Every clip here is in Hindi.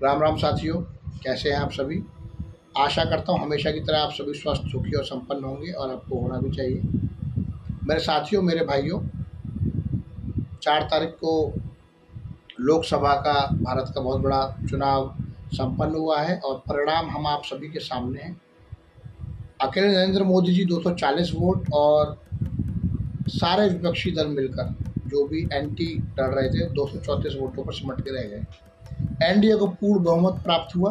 राम राम साथियों, कैसे हैं आप सभी। आशा करता हूँ हमेशा की तरह आप सभी स्वस्थ, सुखी और संपन्न होंगे और आपको होना भी चाहिए। मेरे साथियों, मेरे भाइयों, 4 तारीख को लोकसभा का, भारत का बहुत बड़ा चुनाव संपन्न हुआ है और परिणाम हम आप सभी के सामने हैं। अकेले नरेंद्र मोदी जी 240 वोट और सारे विपक्षी दल मिलकर जो भी एंटी लड़ रहे थे 234 वोटों पर सिमट के रह गए। एनडीए को पूर्ण बहुमत प्राप्त हुआ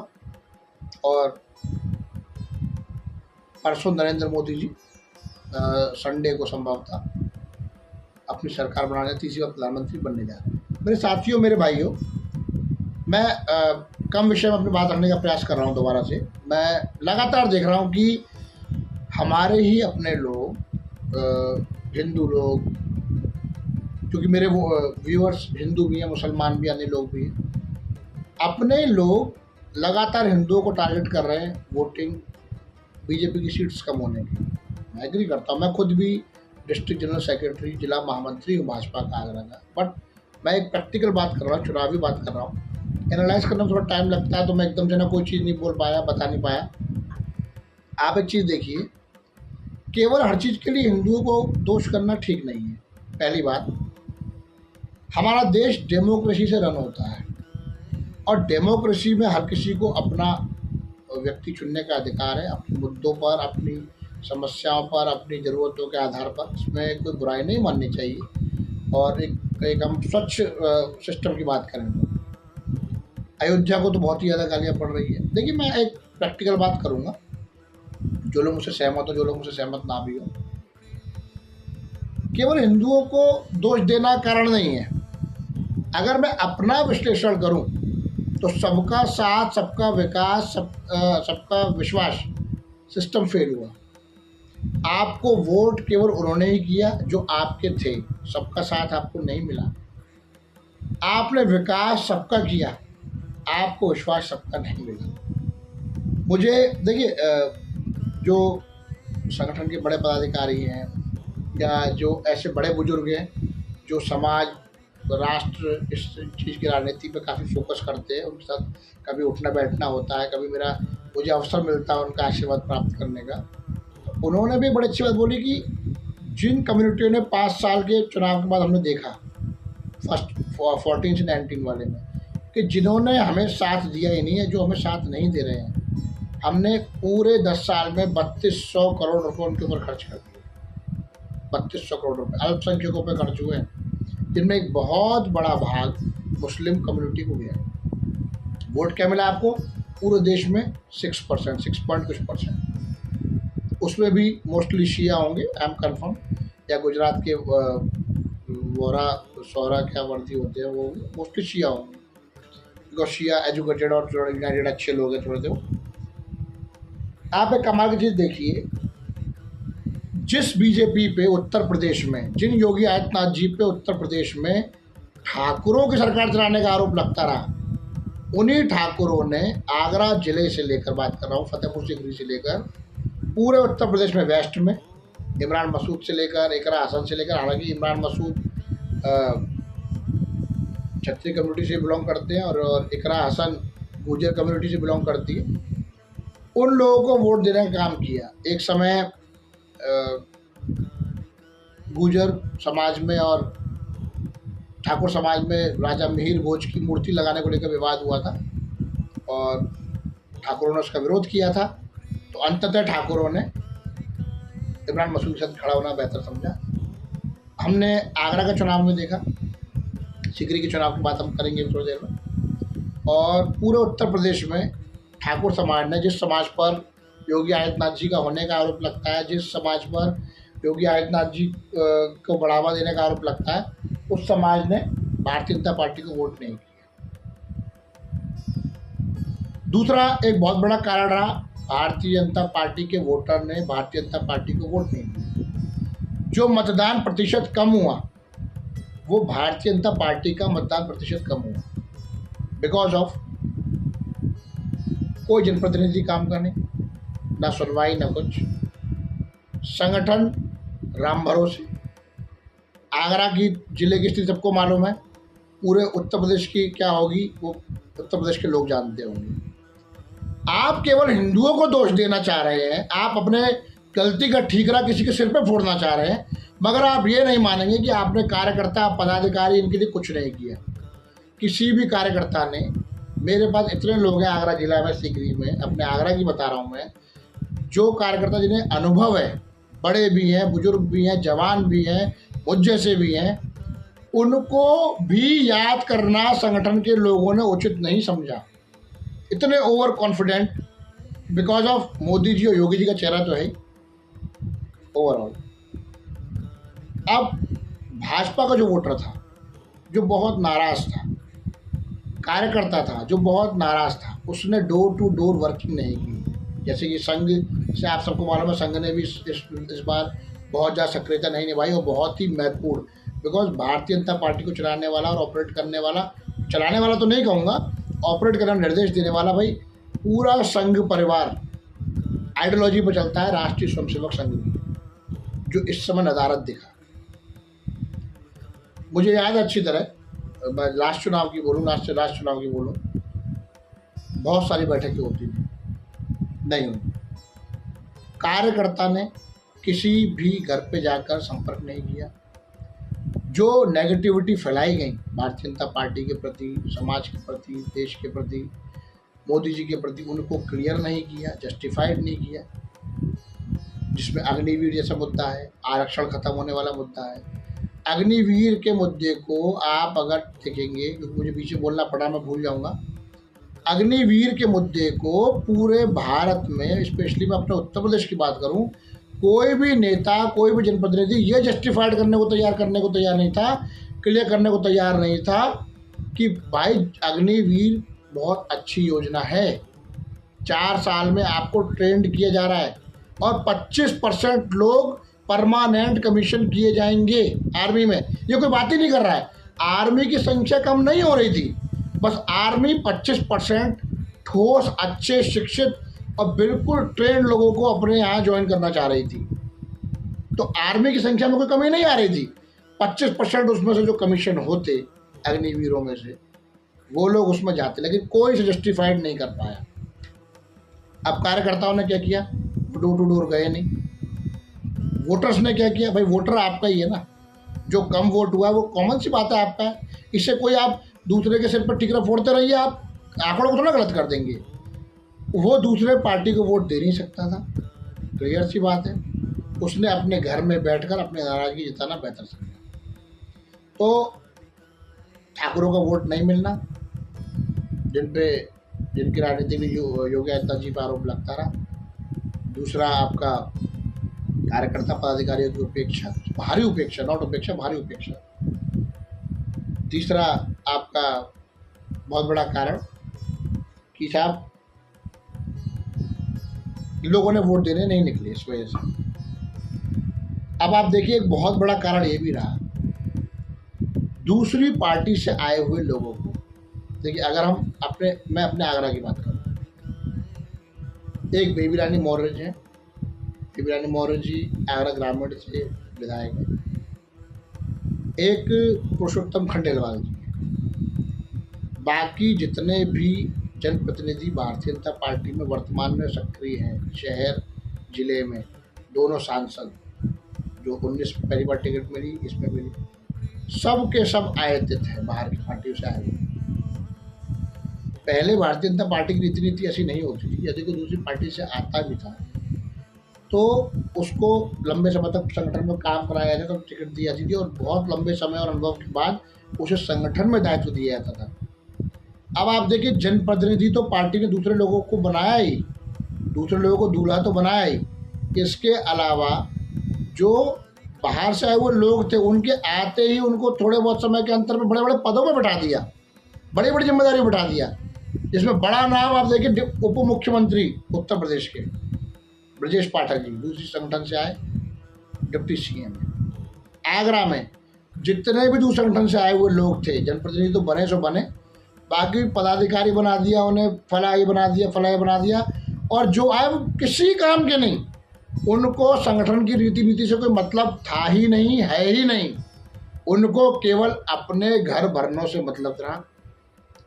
और परसों नरेंद्र मोदी जी संडे को संभवतः अपनी सरकार बनाने, तीसरी बार प्रधानमंत्री बनने जा रहे हैं। मेरे साथियों, मेरे भाइयों, मैं कम विषय में अपनी बात रखने का प्रयास कर रहा हूँ। दोबारा से मैं लगातार देख रहा हूँ कि हमारे ही अपने लोग, हिंदू लोग, क्योंकि मेरे वो व्यूअर्स हिंदू भी हैं, मुसलमान भी, अन्य लोग भी हैं, अपने लोग लगातार हिंदुओं को टारगेट कर रहे हैं वोटिंग, बीजेपी की सीट्स कम होने की। मैं एग्री करता हूँ। मैं खुद भी डिस्ट्रिक्ट जनरल सेक्रेटरी, जिला महामंत्री हूँ भाजपा का आगरा का। बट मैं एक प्रैक्टिकल बात कर रहा हूँ, चुनावी बात कर रहा हूँ। एनालाइज करने में थोड़ा टाइम लगता है, तो मैं एकदम से ना कोई चीज़ नहीं बोल पाया, बता नहीं पाया। आप एक चीज़ देखिए, केवल हर चीज़ के लिए हिंदुओं को दोष करना ठीक नहीं है। पहली बात, हमारा देश डेमोक्रेसी से रन होता है और डेमोक्रेसी में हर किसी को अपना व्यक्ति चुनने का अधिकार है, अपने मुद्दों पर, अपनी समस्याओं पर, अपनी ज़रूरतों के आधार पर। इसमें कोई बुराई नहीं माननी चाहिए। और एक हम स्वच्छ सिस्टम की बात करें तो अयोध्या को तो बहुत ही ज़्यादा गालियाँ पड़ रही है। देखिए, मैं एक प्रैक्टिकल बात करूँगा, जो लोग मुझसे सहमत हो, जो लोग मुझसे सहमत ना भी हो। केवल हिंदुओं को दोष देना कारण नहीं है। अगर मैं अपना विश्लेषण करूं तो सबका साथ, सबका विकास, सबका विश्वास सिस्टम फेल हुआ। आपको वोट केवल उन्होंने ही किया जो आपके थे, सबका साथ आपको नहीं मिला। आपने विकास सबका किया, आपको विश्वास सबका नहीं मिला। मुझे देखिए, जो संगठन के बड़े पदाधिकारी हैं या जो ऐसे बड़े बुजुर्ग हैं जो समाज, राष्ट्र, इस चीज़ की राजनीति पे काफ़ी फोकस करते हैं, उनके साथ कभी उठना बैठना होता है, कभी मुझे अवसर मिलता है उनका आशीर्वाद प्राप्त करने का। तो उन्होंने भी बड़ी अच्छी बात बोली कि जिन कम्युनिटियों ने 5 साल के चुनाव के बाद हमने देखा, फर्स्ट 14 से 19 वाले में, कि जिन्होंने हमें साथ दिया ही नहीं है, जो हमें साथ नहीं दे रहे हैं, हमने पूरे 10 साल में 3200 करोड़ रुपये उनके ऊपर खर्च कर दिए। 3200 करोड़ रुपये अल्पसंख्यकों पर खर्च हुए हैं, जिनमें एक बहुत बड़ा भाग मुस्लिम कम्युनिटी को गया। वोट क्या मिला आपको? पूरे देश में 6%, 6 पॉइंट कुछ %। उसमें भी मोस्टली शिया होंगे, आई एम कन्फर्म, या गुजरात के वोरा सौरा क्या वर्दी होते हैं, वो मोस्टली शिया होंगे, बिकॉज शिया एजुकेटेड और थोड़ा यूनाइटेड अच्छे लोग हैं थोड़े से। आप एक कमाल की चीज़ देखिए, जिस बीजेपी पे उत्तर प्रदेश में, जिन योगी आदित्यनाथ जी पे उत्तर प्रदेश में ठाकुरों की सरकार चलाने का आरोप लगता रहा, उन्हीं ठाकुरों ने आगरा जिले से लेकर, बात कर रहा हूँ फतेहपुर सीकरी से लेकर, पूरे उत्तर प्रदेश में वेस्ट में इमरान मसूद से लेकर, इकरा हसन से लेकर, हालांकि इमरान मसूद क्षत्रिय कम्युनिटी से बिलोंग करते हैं और इकरा हसन गुर्जर कम्युनिटी से बिलोंग करती है, उन लोगों को वोट देने का काम किया। एक समय गुर्जर समाज में और ठाकुर समाज में राजा मिहिर भोज की मूर्ति लगाने को लेकर विवाद हुआ था और ठाकुरों ने उसका विरोध किया था। तो अंततः ठाकुरों ने इमरान मसूद के साथ खड़ा होना बेहतर समझा। हमने आगरा का चुनाव में देखा, सिकरी के चुनाव की बात हम करेंगे थोड़ी देर में। और पूरे उत्तर प्रदेश में ठाकुर समाज ने, जिस समाज पर योगी आदित्यनाथ जी का होने का आरोप लगता है, जिस समाज पर योगी आदित्यनाथ जी को बढ़ावा देने का आरोप लगता है, उस समाज ने भारतीय जनता पार्टी को वोट नहीं किया। दूसरा एक बहुत बड़ा कारण रहा, भारतीय जनता पार्टी के वोटर ने भारतीय जनता पार्टी को वोट नहीं दिया। जो मतदान प्रतिशत कम हुआ, वो भारतीय जनता पार्टी का मतदान प्रतिशत कम हुआ, बिकॉज ऑफ कोई जनप्रतिनिधि काम का नहीं, ना सुनवाई, ना कुछ। संगठन राम भरोसे। आगरा की जिले की स्थिति सबको मालूम है, पूरे उत्तर प्रदेश की क्या होगी वो उत्तर प्रदेश के लोग जानते होंगे। आप केवल हिंदुओं को दोष देना चाह रहे हैं, आप अपने गलती का ठीकरा किसी के सिर पे फोड़ना चाह रहे हैं, मगर आप ये नहीं मानेंगे कि आपने कार्यकर्ता पदाधिकारी इनके लिए कुछ नहीं किया। किसी भी कार्यकर्ता ने, मेरे पास इतने लोग हैं आगरा जिला में, सीकरी में, अपने आगरा की बता रहा हूँ मैं, जो कार्यकर्ता जिन्हें अनुभव है, बड़े भी हैं, बुजुर्ग भी हैं, जवान भी हैं, मुझ जैसे भी हैं, उनको भी याद करना संगठन के लोगों ने उचित नहीं समझा। इतने over confident, because of Modi ji और योगी जी का चेहरा तो है ही ओवरऑल। अब भाजपा का जो वोटर था, जो बहुत नाराज था, कार्यकर्ता था जो बहुत नाराज था, उसने डोर टू डोर वर्किंग नहीं की। जैसे कि संघ से आप सबको मालूम है, संघ ने भी इस बार बहुत ज़्यादा सक्रियता नहीं निभाई, और बहुत ही महत्वपूर्ण, बिकॉज भारतीय जनता पार्टी को चलाने वाला और ऑपरेट करने वाला, चलाने वाला तो नहीं कहूँगा, ऑपरेट करना, निर्देश देने वाला भाई पूरा संघ परिवार आइडियोलॉजी पर चलता है, राष्ट्रीय स्वयंसेवक संघ में, जो इस समय नदारत दिखा। मुझे याद है अच्छी तरह, मैं लास्ट चुनाव की बोलूँ, लास्ट चुनाव की बोलूँ, बहुत सारी बैठकें होती थी, नहीं हुई। कार्यकर्ता ने किसी भी घर पे जाकर संपर्क नहीं किया। जो नेगेटिविटी फैलाई गई भारतीय जनता पार्टी के प्रति, समाज के प्रति, देश के प्रति, मोदी जी के प्रति, उनको क्लियर नहीं किया, जस्टिफाइड नहीं किया। जिसमें अग्निवीर जैसा मुद्दा है, आरक्षण खत्म होने वाला मुद्दा है। अग्निवीर के मुद्दे को आप अगर देखेंगे, क्योंकि मुझे पीछे बोलना पड़ा, मैं भूल जाऊंगा, अग्निवीर के मुद्दे को पूरे भारत में, स्पेशली मैं अपने उत्तर प्रदेश की बात करूं, कोई भी नेता, कोई भी जनप्रतिनिधि ये जस्टिफाइड करने को तैयार नहीं था, क्लियर करने को तैयार नहीं था कि भाई अग्निवीर बहुत अच्छी योजना है, 4 साल में आपको ट्रेंड किया जा रहा है, और 25% लोग परमानेंट कमीशन किए जाएंगे आर्मी में। ये कोई बात ही नहीं कर रहा है, आर्मी की संख्या कम नहीं हो रही थी, बस आर्मी 25% ठोस, अच्छे, शिक्षित और बिल्कुल ट्रेंड लोगों को अपने यहाँ ज्वाइन करना चाह रही थी। तो आर्मी की संख्या में कोई कमी नहीं आ रही थी। 25% उसमें से जो कमीशन होते अग्निवीरों में से, वो लोग उसमें जाते, लेकिन कोई से जस्टिफाइड नहीं कर पाया। अब कार्यकर्ताओं ने क्या किया, डोर टू डोर गए नहीं। वोटर्स ने क्या किया, भाई वोटर आपका ही है ना, जो कम वोट हुआ वो कॉमन सी बात है आपका है, इससे कोई आप दूसरे के सिर पर टिकरा फोड़ते रहिए, आप आंकड़ों को थोड़ा गलत कर देंगे। वो दूसरे पार्टी को वोट दे नहीं सकता था, क्लियर सी बात है। उसने अपने घर में बैठकर अपनी नाराजगी जताना बेहतर समझा। तो ठाकुरों का वोट नहीं मिलना, जिनकी राजनीति में योगी आदित्यनाथ जी पर आरोप लगता रहा। दूसरा आपका कार्यकर्ता पदाधिकारियों की उपेक्षा, भारी उपेक्षा, नॉट उपेक्षा, भारी उपेक्षा। तीसरा आपका बहुत बड़ा कारण कि साहब लोगों ने वोट देने नहीं निकले, इस वजह से। अब आप देखिए, एक बहुत बड़ा कारण ये भी रहा, दूसरी पार्टी से आए हुए लोगों को। देखिए, अगर हम मैं अपने आगरा की बात करूँ, एक बेबी रानी मौर्य जी हैं, बेबी रानी मौर्य जी आगरा ग्रामीण से विधायक हैं। एक पुरुषोत्तम खंडेलवाल जी, बाकी जितने भी जनप्रतिनिधि भारतीय जनता पार्टी में वर्तमान में सक्रिय हैं, शहर जिले में, दोनों सांसद जो 19 में पहली बार टिकट मिली, इसमें मिली, सब के सब आयातित हैं, बाहर की पार्टियों से आए हुए। पहले भारतीय जनता पार्टी की नीति ऐसी नहीं होती थी, यदि कोई दूसरी पार्टी से आता भी था तो उसको लंबे समय तक संगठन में काम कराया जाता था, तो टिकट दी जाती थी, और बहुत लंबे समय और अनुभव के बाद उसे संगठन में दायित्व दिया जाता था। अब आप देखिए, जनप्रतिनिधि तो पार्टी ने दूसरे लोगों को बनाया ही, दूसरे लोगों को दूल्हा तो बनाया ही, इसके अलावा जो बाहर से आए हुए लोग थे, उनके आते ही उनको थोड़े बहुत समय के अंतर में बड़े बड़े पदों में बैठा दिया, बड़ी बड़ी जिम्मेदारी बैठा दिया। जिसमें बड़ा नाम आप देखिए, उप मुख्यमंत्री उत्तर प्रदेश के ब्रजेश पाठक जी, दूसरी संगठन से आए, डिप्टी सीएम। आगरा में जितने भी दूसरे संगठन से आए हुए लोग थे, जनप्रतिनिधि तो बने सो बने, बाकी पदाधिकारी बना दिया उन्हें, फला ये बना दिया, फला ये बना दिया, और जो आए वो किसी काम के नहीं, उनको संगठन की रीति नीति से कोई मतलब था ही नहीं, है ही नहीं। उनको केवल अपने घर भरनों से मतलब रहा,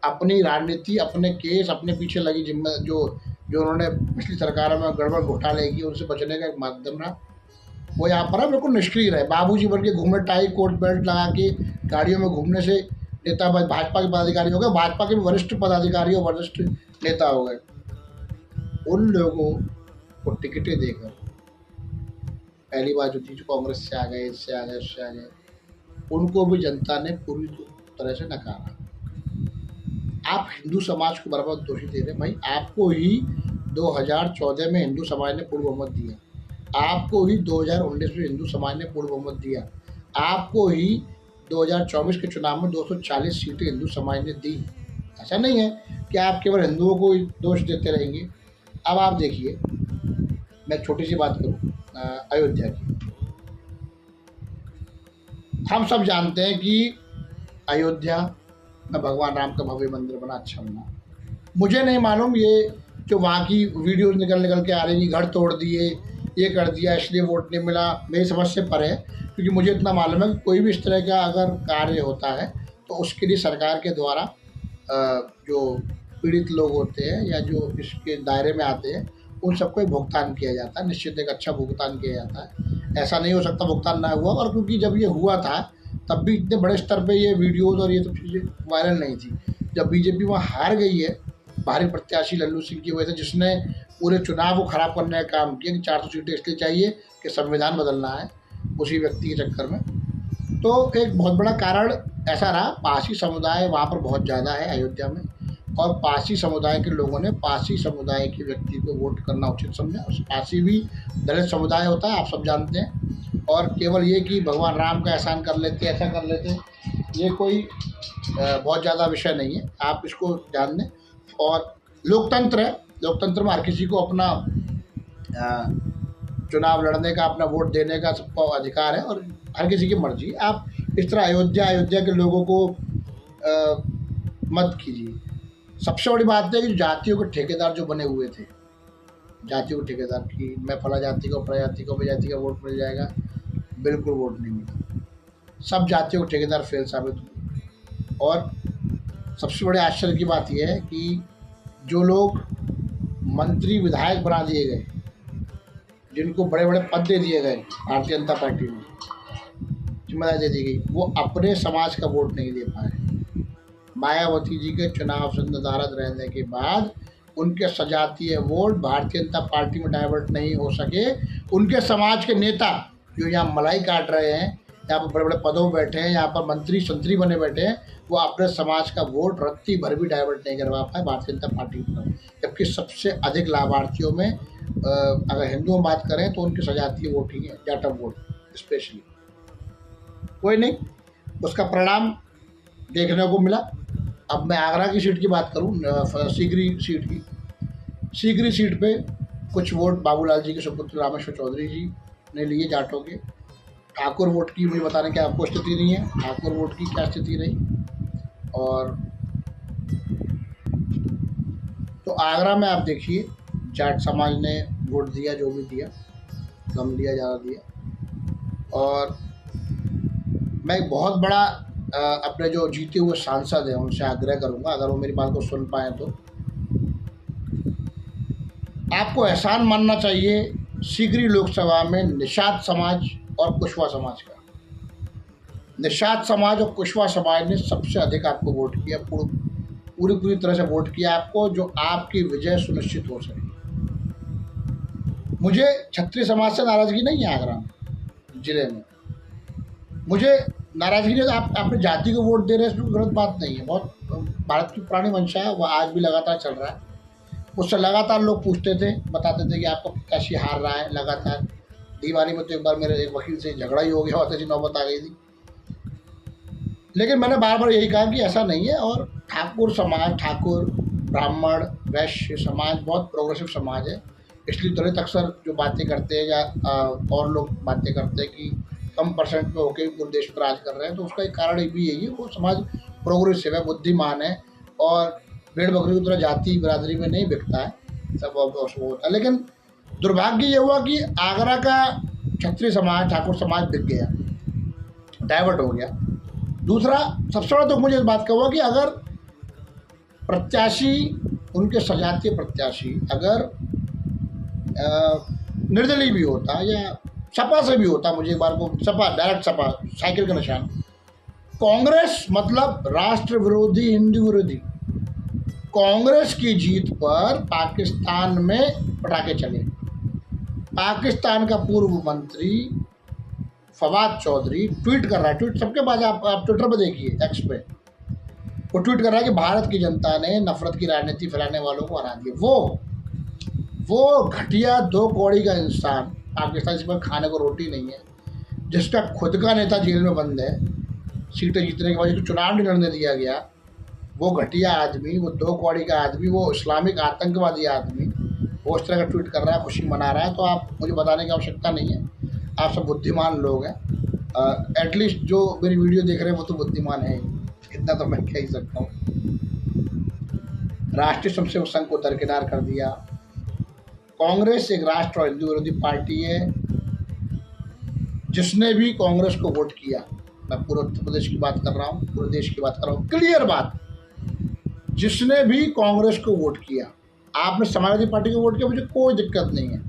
अपनी राजनीति, अपने केस, अपने पीछे लगी जिम्मे जो जो उन्होंने पिछली सरकार में गड़बड़ घोटाले की, उनसे बचने का एक माध्यम रहा, वो यहाँ पर है बिल्कुल निष्क्रिय रहे। बाबूजी बन के घूमे, टाई कोट बेल्ट लगा के गाड़ियों में घूमने से नेता भाजपा के पदाधिकारी हो गए, भाजपा के वरिष्ठ पदाधिकारी और वरिष्ठ नेता हो गए। उन लोगों को टिकटें देकर पहली बार जो थी, जो कांग्रेस से आ गए, इससे आ गए, उससे आ गए, उनको भी जनता ने पूरी तरह से नकारा। आप हिंदू समाज को बराबर दोषी दे रहे भाई। आपको ही 2014 में हिंदू समाज ने पूर्ण बहुमत दिया, आपको ही 2019 में हिंदू समाज ने पूर्ण बहुमत दिया, आपको ही 2024 के चुनाव में 240 सीटें हिंदू समाज ने दी। ऐसा नहीं है कि आप केवल हिंदुओं को ही दोष देते रहेंगे। अब आप देखिए, मैं छोटी सी बात करूं अयोध्या की। हम सब जानते हैं कि अयोध्या में भगवान राम का भव्य मंदिर बना, अच्छा बना। मुझे नहीं मालूम ये जो वहाँ की वीडियोज निकल के आ रही, घर तोड़ दिए, ये कर दिया, इसलिए वोट नहीं मिला, मेरी समझ से परे है। क्योंकि मुझे इतना मालूम है कि कोई भी इस तरह का अगर कार्य होता है तो उसके लिए सरकार के द्वारा जो पीड़ित लोग होते हैं या जो इसके दायरे में आते हैं उन सबको एक भुगतान किया जाता है, निश्चित एक अच्छा भुगतान किया जाता है। ऐसा नहीं हो सकता भुगतान ना हुआ। और क्योंकि जब ये हुआ था तब भी इतने बड़े स्तर पे ये वीडियोज़ और ये सब चीज़ें वायरल नहीं थी। जब बीजेपी वहाँ हार गई है भारी प्रत्याशी लल्लू सिंह की वजह से, जिसने पूरे चुनाव को खराब करने का काम किया कि 400 सीटें इसलिए चाहिए कि संविधान बदलना है, उसी व्यक्ति के चक्कर में, तो एक बहुत बड़ा कारण ऐसा रहा। पारसी समुदाय वहाँ पर बहुत ज़्यादा है अयोध्या में, और पारसी समुदाय के लोगों ने पारसी समुदाय के व्यक्ति को वोट करना उचित समझा। और पारसी भी दलित समुदाय होता है, आप सब जानते हैं। और केवल ये कि भगवान राम का एहसान कर लेते, ऐसा कर लेते, ये कोई बहुत ज़्यादा विषय नहीं है, आप इसको ध्यान दें। और लोकतंत्र है, लोकतंत्र में हर किसी को अपना चुनाव लड़ने का, अपना वोट देने का सबको अधिकार है और हर किसी की मर्जी। आप इस तरह अयोध्या के लोगों को मत कीजिए। सबसे बड़ी बात है कि जातियों के ठेकेदार जो बने हुए थे, जातियों के ठेकेदार की मैं फला जाति को, प्रजाति को, उपजाति का वोट मिल जाएगा, बिल्कुल वोट नहीं मिला। सब जातियों के ठेकेदार फेल साबित हुए। और सबसे बड़े आश्चर्य की बात यह है कि जो लोग मंत्री विधायक बना दिए गए, जिनको बड़े बड़े पद दे दिए गए भारतीय जनता पार्टी में, जिम्मेदारी दे दी गई, वो अपने समाज का वोट नहीं दे पाए। मायावती जी के चुनाव से नदारद रहने के बाद उनके सजातीय वोट भारतीय जनता पार्टी में डाइवर्ट नहीं हो सके। उनके समाज के नेता जो यहाँ मलाई काट रहे हैं, यहाँ पर बड़े बड़े पदों में बैठे हैं, यहाँ पर मंत्री संतरी बने बैठे हैं, वो अपने समाज का वोट रत्ती भर भी डाइवर्ट नहीं करवा पाए भारतीय जनता पार्टी की तरफ। जबकि सबसे अधिक लाभार्थियों में अगर हिंदुओं में बात करें तो उनकी सजातीय वोट ही है, जाटव वोट स्पेशली। कोई नहीं, उसका परिणाम देखने को मिला। अब मैं आगरा की सीट की बात करूं, सीकरी सीट की, सीकरी सीट पे कुछ वोट बाबूलाल जी के सुपुत्र रामेश्वर चौधरी जी ने लिए, जाटों के। ठाकुर वोट की मुझे बताने की आपको स्थिति नहीं है, ठाकुर वोट की क्या स्थिति रही। और तो आगरा में आप देखिए, जाट समाज ने वोट दिया, जो भी दिया, कम दिया, ज़्यादा दिया। और मैं एक बहुत बड़ा अपने जो जीते हुए सांसद हैं उनसे आग्रह करूंगा, अगर वो मेरी बात को सुन पाए तो, आपको एहसान मानना चाहिए सीकरी लोकसभा में निषाद समाज और कुशवा समाज का। निषाद समाज और कुशवा समाज ने सबसे अधिक आपको वोट किया, पूरी तरह से वोट किया आपको, जो आपकी विजय सुनिश्चित हो सके। मुझे क्षत्रिय समाज से नाराजगी नहीं है आगरा जिले में, मुझे नाराजगी नहीं। आप अपने जाति को वोट दे रहे हैं, इसमें गलत बात नहीं है। बहुत भारत की पुरानी मंशा है, वह आज भी लगातार चल रहा है। उससे लगातार लोग पूछते थे, बताते थे कि आपका प्रत्याशी हार रहा है लगातार। दीवानी में तो एक बार मेरे एक वकील से झगड़ा ही हो गया, और ऐसी नौबत आ गई थी। लेकिन मैंने बार बार यही कहा कि ऐसा नहीं है। और ठाकुर समाज, ठाकुर, ब्राह्मण, वैश्य समाज बहुत प्रोग्रेसिव समाज है। इसलिए दलित अक्सर जो बातें करते हैं या और लोग बातें करते हैं कि कम परसेंट में होकर पूरे देश पर राज कर रहे हैं, तो उसका एक कारण भी यही है, वो समाज प्रोग्रेसिव है, बुद्धिमान है और भेड़ बकरी की तरह जाति बिरादरी में नहीं बिकता है, सब होता है। लेकिन दुर्भाग्य ये हुआ कि आगरा का क्षत्रिय समाज, ठाकुर समाज बिक गया, डाइवर्ट हो गया। दूसरा सबसे बड़ा दुख मुझे इस बात का हुआ कि अगर प्रत्याशी, उनके सजातीय प्रत्याशी अगर निर्दलीय भी होता या सपा से भी होता, मुझे एक बार को सपा, डायरेक्ट सपा, साइकिल का निशान, कांग्रेस मतलब राष्ट्र विरोधी, हिंदू विरोधी, कांग्रेस की जीत पर पाकिस्तान में पटाखे चले। पाकिस्तान का पूर्व मंत्री फवाद चौधरी ट्वीट कर रहा है, ट्वीट सबके पास, आप ट्विटर पर देखिए, एक्स पे, वो ट्वीट कर रहा है कि भारत की जनता ने नफरत की राजनीति फैलाने वालों को हरा दिया। वो घटिया दो कौड़ी का इंसान, पाकिस्तान जिस पर खाने को रोटी नहीं है, जिसका खुद का नेता जेल में बंद है, सीटें जीतने के बाद जिसको चुनाव नहीं लड़ने दिया गया, वो घटिया आदमी, वो दो कौड़ी का आदमी, वो इस्लामिक आतंकवादी आदमी, वो उस तरह का ट्वीट कर रहा है, खुशी मना रहा है। तो आप, मुझे बताने की आवश्यकता नहीं है, आप सब बुद्धिमान लोग हैं, एटलीस्ट जो मेरी वीडियो देख रहे हैं वो तो बुद्धिमान है, इतना तो मैं कह ही सकता हूँ। राष्ट्रीय स्वयंसेवक संघ को दरकिनार कर दिया। कांग्रेस एक राष्ट्र और हिंदू विरोधी पार्टी है। जिसने भी कांग्रेस को वोट किया, मैं पूरे उत्तर प्रदेश की बात कर रहा हूँ, पूरे देश की बात कर रहा हूँ, क्लियर बात, जिसने भी कांग्रेस को वोट किया, आपने समाजवादी पार्टी को वोट किया, मुझे कोई दिक्कत नहीं है।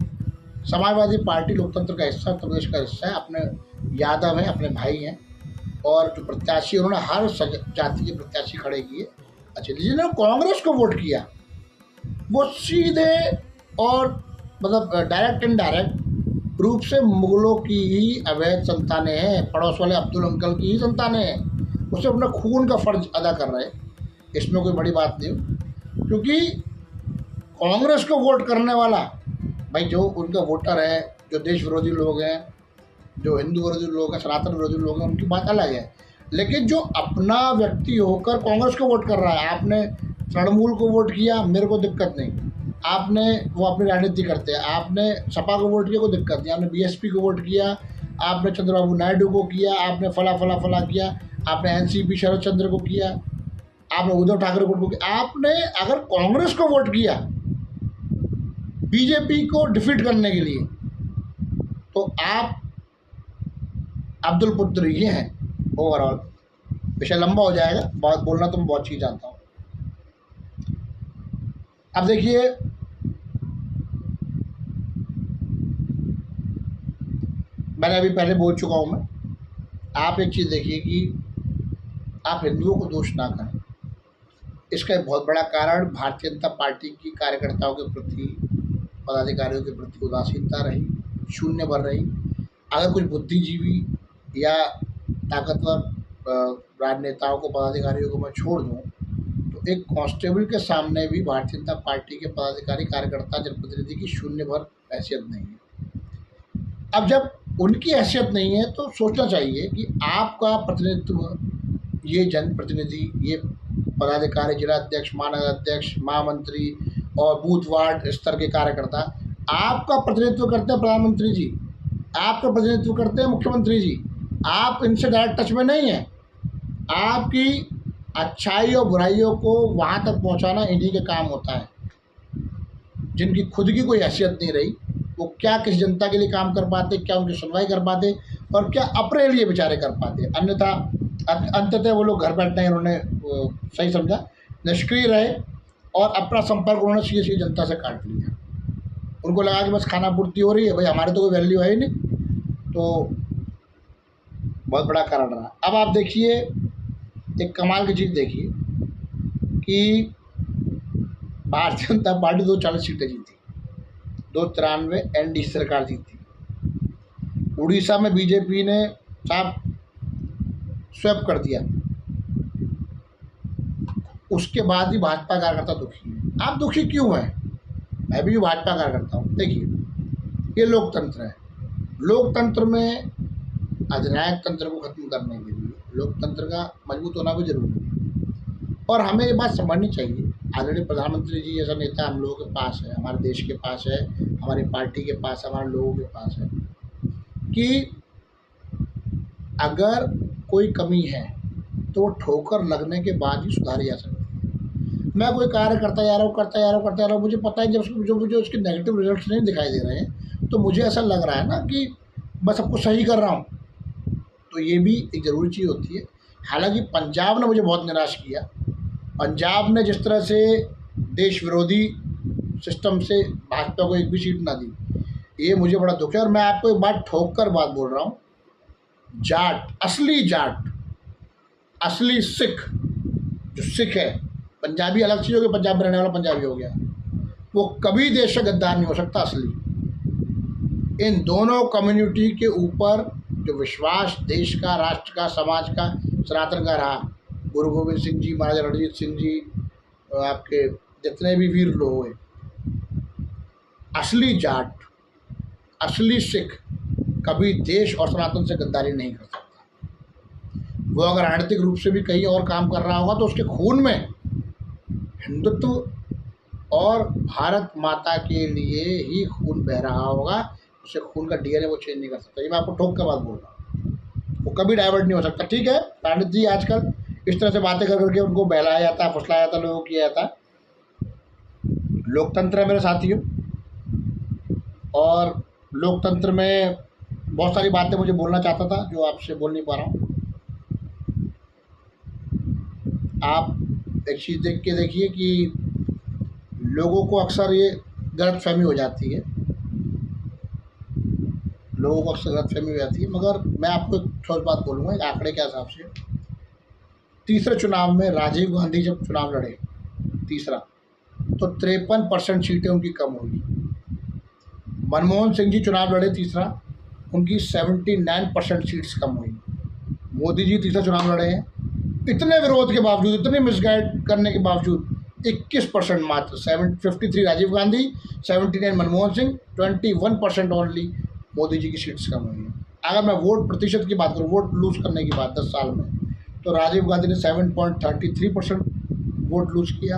समाजवादी पार्टी लोकतंत्र का हिस्सा, उत्तर प्रदेश का हिस्सा है, अपने यादव हैं, अपने भाई हैं, और जो प्रत्याशी उन्होंने हर जाति के प्रत्याशी खड़े किए। अच्छा, जिन्होंने कांग्रेस को वोट किया वो सीधे और मतलब डायरेक्ट इनडायरेक्ट रूप से मुगलों की ही अवैध संतानें हैं, पड़ोस वाले अब्दुल अंकल की ही संतानें हैं। उसे अपना खून का फर्ज अदा कर रहे हैं, इसमें कोई बड़ी बात नहीं, क्योंकि कांग्रेस को वोट करने वाला भाई, जो उनका वोटर है, जो देश विरोधी लोग हैं, जो हिंदू विरोधी लोग हैं, सनातन विरोधी लोग हैं, उनकी बात अलग है। लेकिन जो अपना व्यक्ति होकर कांग्रेस को वोट कर रहा है, आपने तृणमूल को वोट किया, मेरे को दिक्कत नहीं, आपने, वो अपनी राजनीति करते हैं, आपने सपा को वोट किया, कोई दिक्कत नहीं, आपने बीएसपी को वोट किया, आपने चंद्रबाबू नायडू को किया, आपने फला फला फला किया, आपने एनसीपी शरद चंद्र को किया, आपने उद्धव ठाकरे को किया, आपने अगर कांग्रेस को वोट किया बीजेपी को डिफीट करने के लिए, तो आप अब्दुल पुत्र ये हैं। ओवरऑल विषय लंबा हो जाएगा, बहुत बोलना तो मैं बहुत चीज़ जानता हूँ। अब देखिए, मैंने अभी पहले बोल चुका हूँ मैं, आप एक चीज़ देखिए कि आप हिंदुओं को दोष ना करें। इसका एक बहुत बड़ा कारण भारतीय जनता पार्टी की कार्यकर्ताओं के प्रति, पदाधिकारियों के प्रति उदासीनता रही, शून्य भर रही। अगर कुछ बुद्धिजीवी या ताकतवर राजनेताओं को, पदाधिकारियों को मैं छोड़ दूं, तो एक कांस्टेबल के सामने भी भारतीय जनता पार्टी के पदाधिकारी, कार्यकर्ता, जनप्रतिनिधि की शून्य भर हैसियत नहीं है। अब जब उनकी हैसियत नहीं है तो सोचना चाहिए कि आपका प्रतिनिधित्व, ये जनप्रतिनिधि, ये पदाधिकारी, जिला अध्यक्ष, महानगर अध्यक्ष, महामंत्री और बूथ वार्ड स्तर के कार्यकर्ता, आपका प्रतिनिधित्व करते हैं प्रधानमंत्री जी, आपका प्रतिनिधित्व करते हैं मुख्यमंत्री जी। आप इनसे डायरेक्ट टच में नहीं हैं। आपकी अच्छाई और बुराइयों को वहाँ तक पहुँचाना इन्हीं का काम होता है। जिनकी खुद की कोई हैसियत नहीं रही, वो क्या किस जनता के लिए काम कर पाते, क्या उनकी सुनवाई कर पाते, और क्या अपने लिए बेचारे कर पाते। अन्यथा अंततः वो लोग घर बैठना ही उन्होंने सही समझा, निष्क्रिय रहे और अपना संपर्क उन्होंने सीधे सीधे जनता से काट लिया। उनको लगा कि बस खाना पूर्ति हो रही है, भाई हमारे तो कोई वैल्यू है ही नहीं। तो बहुत बड़ा कारण रहा। अब आप देखिए, एक कमाल की चीज़ देखिए कि भारतीय जनता पार्टी 240 सीटें जीती, 293 एनडीए सरकार जीती। उड़ीसा में बीजेपी ने साफ स्वैप कर दिया, उसके बाद भी भाजपा कार्यकर्ता दुखी है। आप दुखी क्यों हैं? मैं भी भाजपा कार्यकर्ता हूँ। देखिए, ये लोकतंत्र है। लोकतंत्र में अधिनायक तंत्र को खत्म करने के लिए लोकतंत्र का मजबूत होना भी जरूरी है। और हमें ये बात समझनी चाहिए, आदरणीय प्रधानमंत्री जी जैसा नेता हम लोगों के पास है, हमारे देश के पास है, हमारी पार्टी के पास, हमारे लोगों के पास है, कि अगर कोई कमी है तो वो ठोकर लगने के बाद ही सुधारी जा सकती है। मैं कोई कार्य करता जा रहा हूँ, मुझे पता है जब मुझे उसके नेगेटिव रिजल्ट्स नहीं दिखाई दे रहे हैं, तो मुझे ऐसा लग रहा है ना कि मैं सब कुछ सही कर रहा हूँ। तो ये भी एक ज़रूरी चीज़ होती है। हालांकि पंजाब ने मुझे बहुत निराश किया, पंजाब ने जिस तरह से देश विरोधी सिस्टम से भाजपा को एक भी सीट ना दी, ये मुझे बड़ा दुख है। और मैं आपको एक बात ठोक कर बात बोल रहा हूँ, जाट, असली सिख, जो सिख है, पंजाबी अलग चीज़ हो गई, पंजाब में रहने वाला पंजाबी हो गया, वो कभी देश से गद्दार नहीं हो सकता असली। इन दोनों कम्युनिटी के ऊपर जो विश्वास देश का, राष्ट्र का, समाज का, सनातन का रहा, गुरु गोविंद सिंह जी, महाराजा रणजीत सिंह जी, आपके जितने भी वीर लोग हुए, असली जाट, असली सिख कभी देश और सनातन से गद्दारी नहीं कर सकता। वो अगर राजनीतिक रूप से भी कहीं और काम कर रहा होगा तो उसके खून में हिंदुत्व और भारत माता के लिए ही खून बह रहा होगा। उससे खून का डीएनए वो चेंज नहीं कर सकता। ये मैं आपको ठोक कर बात बोल रहा हूँ, वो कभी डाइवर्ट नहीं हो सकता। ठीक है, राजनीति आजकल इस तरह से बातें कर करके उनको बहलाया जाता है, फुसलाया जाता है, लोगों को किया जाता है। लोकतंत्र है मेरे साथियों, और लोकतंत्र में बहुत सारी बातें मुझे बोलना चाहता था जो आपसे बोल नहीं पा रहा हूँ। आप एक चीज़ देख के देखिए कि लोगों को अक्सर ये गलतफहमी हो जाती है, लोगों को अक्सर गलतफहमी हो जाती है। मगर मैं आपको एक ठोस बात बोलूँगा, एक आंकड़े के हिसाब से तीसरे चुनाव में राजीव गांधी जब चुनाव लड़े तीसरा, तो 53% सीटें उनकी कम हुई। मनमोहन सिंह जी चुनाव लड़े तीसरा, उनकी 79% सीट्स कम हुई। मोदी जी तीसरा चुनाव लड़े हैं, इतने विरोध के बावजूद, इतने मिसगाइड करने के बावजूद 21% मात्र, 53 राजीव गांधी, 79 मनमोहन सिंह, 21% ओनली मोदी जी की सीट्स कम हुई हैं। अगर मैं वोट प्रतिशत की बात करूँ, वोट लूज़ करने की बात 10 साल में, तो राजीव गांधी ने 7.33% वोट लूज़ किया,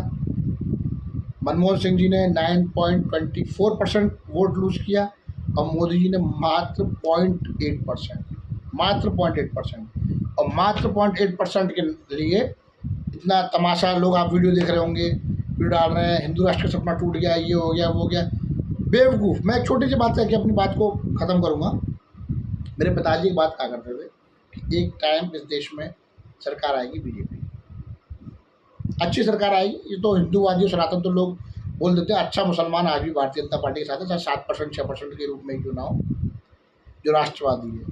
मनमोहन सिंह जी ने 9.24% वोट लूज़ किया, और मोदी जी ने मात्र 0.8%, मात्र 0.8%। और मात्र 0.8% के लिए इतना तमाशा, लोग आप वीडियो देख रहे होंगे, वीडियो डाल रहे हैं, हिंदू राष्ट्र का सपना टूट गया, ये हो गया, वो हो गया, बेवकूफ़। मैं एक छोटी सी बात करके अपनी बात को ख़त्म करूँगा। मेरे पिताजी एक बात कहा करते थे कि एक टाइम इस देश में सरकार आएगी बीजेपी, अच्छी सरकार आएगी। ये तो हिंदूवादी और सनातन तो लोग बोल देते हैं, अच्छा मुसलमान आज भी भारतीय जनता पार्टी के साथ है, चाहे 7% 6% के रूप में क्यों ना हो। जो राष्ट्रवादी है,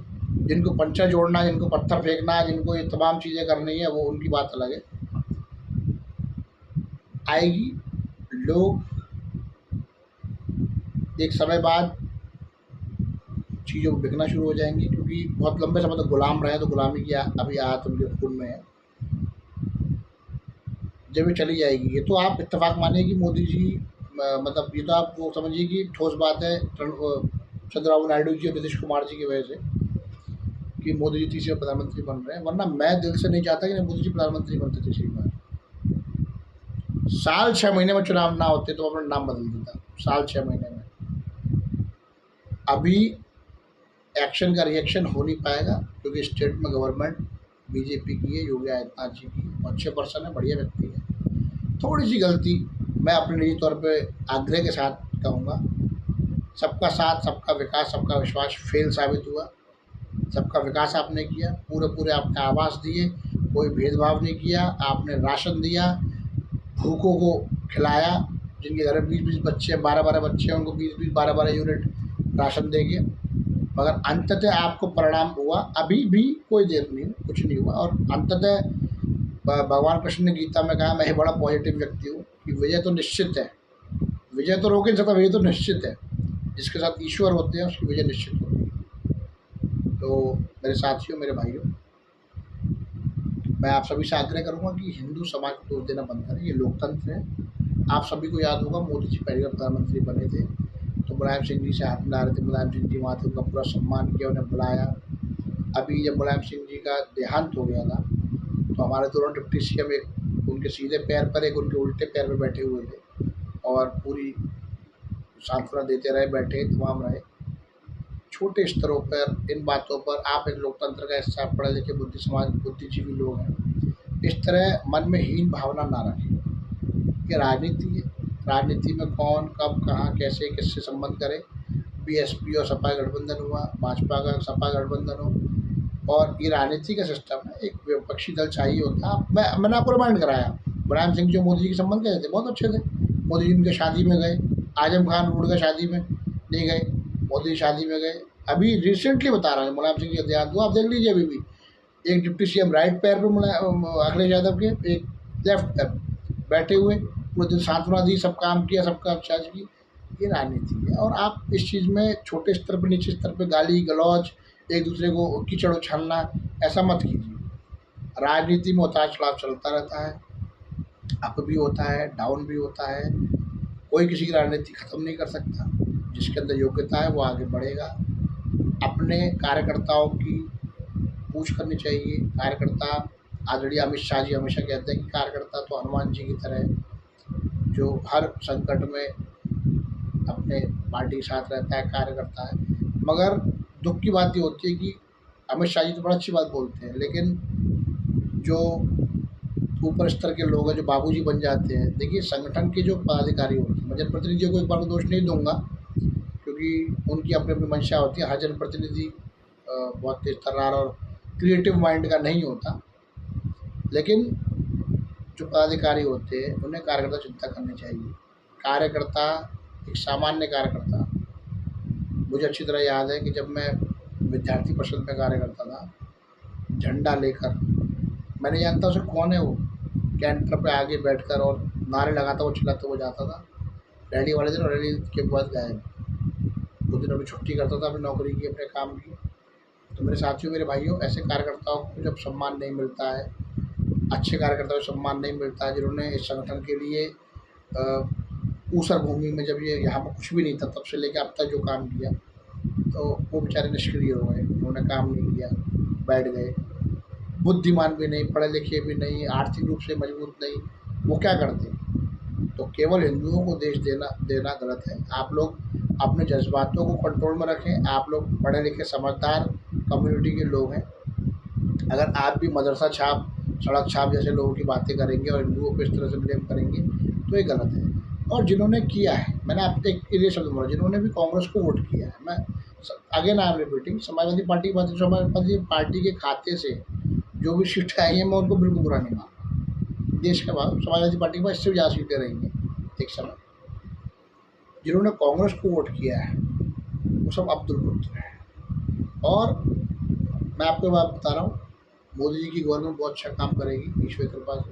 जिनको पंचा जोड़ना, जिनको पत्थर फेंकना, जिनको ये तमाम चीज़ें करनी है, वो उनकी बात अलग है। आएगी, लोग एक समय बाद चीज़ों को बिकना शुरू हो जाएंगी, क्योंकि बहुत लंबे समय तक गुलाम रहे, तो गुलामी की अभी आदत उनके खून में है। जब ये चली जाएगी, ये तो आप इत्तेफाक मानिए कि मोदी जी, मतलब ये तो आप वो समझिए कि ठोस बात है चंद्रबाबू नायडू जी और नीतीश कुमार जी की वजह से कि मोदी जी तीसरे प्रधानमंत्री बन रहे हैं। वरना मैं दिल से नहीं चाहता कि मोदी जी प्रधानमंत्री बनते तीसरी बार। साल 6 महीने में चुनाव ना होते तो अपना नाम बदल देता, साल 6 महीने में। अभी एक्शन का रिएक्शन हो नहीं पाएगा, क्योंकि स्टेट में गवर्नमेंट बीजेपी की है, योगी आदित्यनाथ जी की, अच्छे पर्सन है, बढ़िया व्यक्ति है। थोड़ी सी गलती मैं अपने निजी तौर पे आग्रह के साथ कहूँगा, सबका साथ, सबका विकास, सबका विश्वास फेल साबित हुआ। सबका विकास आपने किया, पूरे आपने आवास दिए, कोई भेदभाव नहीं किया, आपने राशन दिया, भूखों को खिलाया, जिनके घर में 20-20 बच्चे, 12-12 बच्चे हैं, उनको 20-20, 12-12 यूनिट राशन देंगे। मगर अंततः आपको परिणाम हुआ, अभी भी कोई देर नहीं, कुछ नहीं हुआ। और अंततः भगवान कृष्ण ने गीता में कहा, मैं बड़ा पॉजिटिव व्यक्ति हूँ कि विजय तो निश्चित है, विजय तो रोक नहीं सकता, विजय तो निश्चित है। जिसके साथ ईश्वर होते हैं उसकी विजय निश्चित होती है। तो मेरे साथियों, मेरे भाइयों, मैं आप सभी से आग्रह करूँगा कि हिंदू समाज को दोष देना बंद करें। ये लोकतंत्र है। आप सभी को याद होगा, मोदी जी पहली बार प्रधानमंत्री बने थे तो मुलायम सिंह जी से हाथ मिला रहे थे, मुलायम सिंह जी वहाँ थे, उनका पूरा सम्मान किया, उन्हें बुलाया। अभी जब मुलायम सिंह जी का देहांत हो गया था तो हमारे दोनों डिप्टी सीएम, एक उनके सीधे पैर पर, एक उनके उल्टे पैर पर बैठे हुए थे, और पूरी सांत्वना देते रहे, बैठे तमाम रहे। छोटे स्तरों पर इन बातों पर आप एक लोकतंत्र का हिस्सा, पढ़े लिखे बुद्धिजीवी लोग हैं, इस तरह मन में हीन भावना ना रखें। ये राजनीति है, राजनीति में कौन कब कहाँ कैसे किससे संबंध करे। बीएसपी और सपा गठबंधन हुआ, भाजपा का सपा गठबंधन हो, और ये राजनीति का सिस्टम है। एक विपक्षी दल चाहिए होता है। मैंने आपको रिमाइंड कराया मुलायम सिंह जो मोदी जी के संबंध कैसे थे, बहुत अच्छे थे। मोदी जी उनके शादी में गए, आजम खान रोड का शादी में नहीं गए, मोदी जी शादी में गए। अभी रिसेंटली बता रहा हूँ, मुलायम सिंह जी का देहांत हुआ, आप देख लीजिए अभी भी एक डिप्टी सीएम राइट पैर पर अखिलेश यादव के, एक लेफ्ट पैर बैठे हुए, पूरे दिन सांत्वना दी, सब काम किया, सबका अच्छा की। ये राजनीति है। और आप इस चीज़ में छोटे स्तर पर, नीचे स्तर पर गाली गलौज, एक दूसरे को कीचड़ उछालना, ऐसा मत कीजिए। राजनीति में उतार चढ़ाव चलता रहता है, अप भी होता है, डाउन भी होता है। कोई किसी की राजनीति ख़त्म नहीं कर सकता। जिसके अंदर योग्यता है वो आगे बढ़ेगा। अपने कार्यकर्ताओं की पूछ करनी चाहिए। कार्यकर्ता, आदरणीय अमित शाह जी हमेशा कहते हैं कि कार्यकर्ता तो हनुमान जी की तरह है, जो हर संकट में अपने पार्टी के साथ रहता है, कार्यकर्ता है। मगर दुख की बात ये होती है कि अमित शाह जी तो बड़ा अच्छी बात बोलते हैं, लेकिन जो ऊपर स्तर के लोग हैं, जो बाबूजी बन जाते हैं, देखिए संगठन के जो पदाधिकारी होते हैं, मैं जनप्रतिनिधियों को एक बार को दोष नहीं दूंगा, क्योंकि उनकी अपनी अपनी मंशा होती है। हर जनप्रतिनिधि बहुत तेज तर्रार और क्रिएटिव माइंड का नहीं होता, लेकिन जो पदाधिकारी होते हैं उन्हें कार्यकर्ता चिंता करनी चाहिए। कार्यकर्ता, एक सामान्य कार्यकर्ता, मुझे अच्छी तरह याद है कि जब मैं विद्यार्थी परिषद में कार्य करता था, झंडा लेकर, मैं नहीं जानता उसे कौन है, वो कैंटर पे आगे बैठकर और नारे लगाता हुआ चिल्लाता हुआ जाता था। रैली वाले दिन और रैली के बाद गायब। दो दिन अपनी छुट्टी करता था, अपनी नौकरी की, अपने काम की। तो मेरे साथियों, मेरे भाइयों, ऐसे कार्यकर्ताओं को जब सम्मान नहीं मिलता है, अच्छे कार्यकर्ताओं को सम्मान नहीं मिलता है, जिन्होंने इस संगठन के लिए ऊसर भूमि में, जब ये यहाँ पर कुछ भी नहीं था तब से लेकर अब तक जो काम किया, तो वो बेचारे निष्क्रिय हो गए, उन्होंने काम नहीं किया, बैठ गए। बुद्धिमान भी नहीं, पढ़े लिखे भी नहीं, आर्थिक रूप से मजबूत नहीं, वो क्या करते? तो केवल हिंदुओं को देश देना गलत है। आप लोग अपने जज्बातों को कंट्रोल में रखें। आप लोग पढ़े लिखे समझदार कम्युनिटी के लोग हैं। अगर आप भी मदरसा छाप, सड़क छाप जैसे लोगों की बातें करेंगे और हिंदुओं को इस तरह से ब्लेम करेंगे तो ये गलत है। और जिन्होंने किया है, मैंने आपसे एक ये शब्द बोला, जिन्होंने भी कांग्रेस को वोट किया है, मैं again I am repeating, Samajwadi party की बात, समाजवादी पार्टी के खाते से जो भी सीटें आई हैं, मैं उनको बिल्कुल बुरा नहीं मानता। देश के बाद समाजवादी पार्टी के पास इससे भी ज़्यादा सीटें रहेंगी एक समय। जिन्होंने कांग्रेस को वोट किया है वो सब अब्दुल पुत्र हैं। और मैं आपको बात बता रहा हूँ, मोदी जी की गवर्नमेंट बहुत अच्छा काम करेगी ईश्वर कृपा से,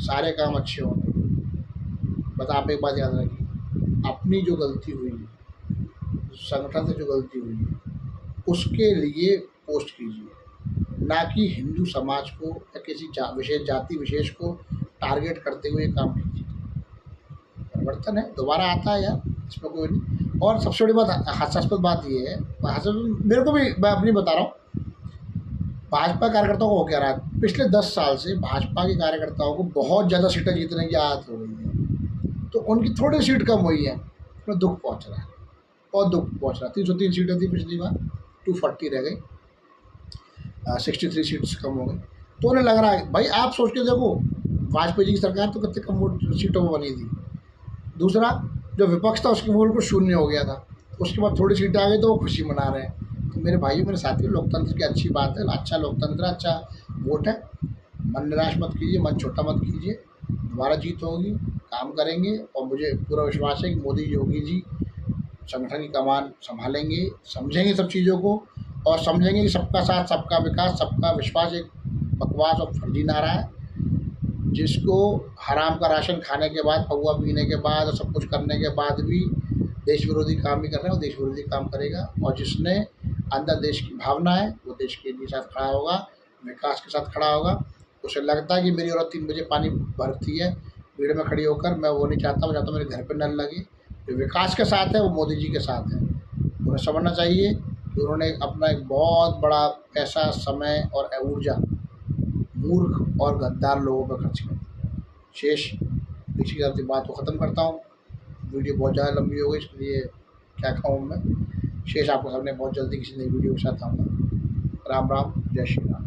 सारे काम अच्छे होंगे। बस आप एक बात याद रखिए, अपनी जो गलती हुई है, संगठन से जो गलती हुई है, उसके लिए पोस्ट कीजिए, ना कि हिंदू समाज को या किसी विशेष जाति विशेष को टारगेट करते हुए काम कीजिए। परिवर्तन है, दोबारा आता है यार, इसमें कोई नहीं। और सबसे बड़ी बात, हास्यास्पद बात ये है, मेरे को भी, मैं अपनी बता रहा हूँ, भाजपा कार्यकर्ताओं को हो क्या रहा है, पिछले 10 साल से भाजपा के कार्यकर्ताओं को बहुत ज़्यादा सीटें जीतने की आदत हो गई है, तो उनकी थोड़ी सीट कम हुई है, उसमें दुख पहुँच रहा है, बहुत दुख पहुँच रहा है। 303 सीटें थी पिछली बार, 240 रह गई, 63 सीट्स कम हो गई। तो उन्हें लग रहा है, भाई आप सोच के देखो, वाजपेयी जी की सरकार तो कितने कम वोट सीटों में बनी थी। दूसरा, जो विपक्ष था उसके वोट को शून्य हो गया था, उसके बाद थोड़ी सीटें आ गई तो वो खुशी मना रहे हैं। तो मेरे भाइयों, मेरे साथियों, लोकतंत्र की अच्छी बात है, अच्छा लोकतंत्र, अच्छा वोट है। मन निराश मत कीजिए, मन छोटा मत कीजिए, दोबारा जीत होगी, काम करेंगे। और मुझे पूरा विश्वास है कि मोदी योगी जी संगठन की कमान संभालेंगे, समझेंगे सब चीज़ों को, और समझेंगे कि सबका साथ सबका विकास सबका विश्वास एक बकवास और फर्जी नारा है, जिसको हराम का राशन खाने के बाद, पौवा पीने के बाद और सब कुछ करने के बाद भी देश विरोधी काम भी कर रहे हैं, वो देश विरोधी काम करेगा। और जिसने अंदर देश की भावना है वो देश के लिए साथ खड़ा होगा, विकास के साथ खड़ा होगा। उसे लगता है कि मेरी औरत 3 बजे पानी भरती है भीड़ में खड़ी होकर, मैं वो नहीं चाहता, मैं चाहता मेरे घर पर नल लगे। जो विकास के साथ है वो मोदी जी के साथ है। उन्हें समझना चाहिए कि उन्होंने अपना एक बहुत बड़ा पैसा, समय और ऊर्जा मूर्ख और गद्दार लोगों पर खर्च कर दिया। शेष इसी के साथ बात को ख़त्म करता हूँ। वीडियो बहुत ज़्यादा लंबी हो गई, इसलिए क्या कहूँ मैं। शेष आपको सामने बहुत जल्दी किसी नई वीडियो के साथ आऊँगा। राम राम, जय श्री राम।